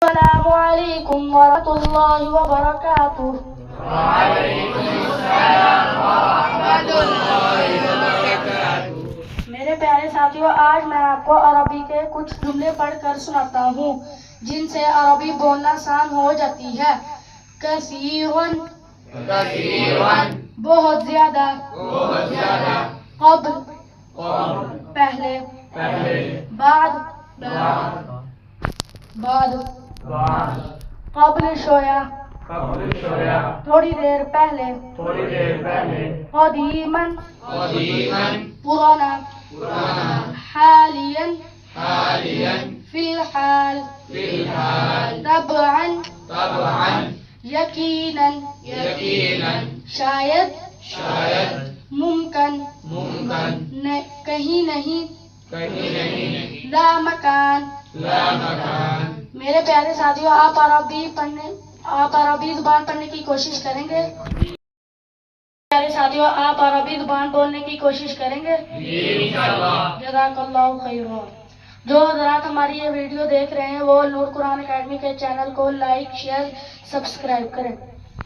السلام علیکم ورحمۃ اللہ وبرکاتہ۔ وعلیکم السلام ورحمۃ اللہ وبرکاتہ۔ میرے پیارے ساتھیوں، آج میں آپ کو عربی کے کچھ جملے پڑھ کر سناتا ہوں جن سے عربی بولنا آسان ہو جاتی ہے۔ کثیراً، بہت زیادہ، قبل، پہلے، بعد، قبل شویا، تھوڑی دیر پہلے، قدیماً، پرانا، حالیاً، فی الحال، طبعاً، یقیناً، شاید، ممکن، کہیں نہیں، لا مکان۔ میرے پیارے ساتھیوں، آپ عربی زبان پڑھنے کی کوشش کریں گے؟ پیارے ساتھیوں، آپ عربی زبان بولنے کی کوشش کریں گے؟ جزاک اللہ خیرا۔ جو حضرات ہماری یہ ویڈیو دیکھ رہے ہیں وہ نور قرآن اکیڈمی کے چینل کو لائک، شیئر، سبسکرائب کریں۔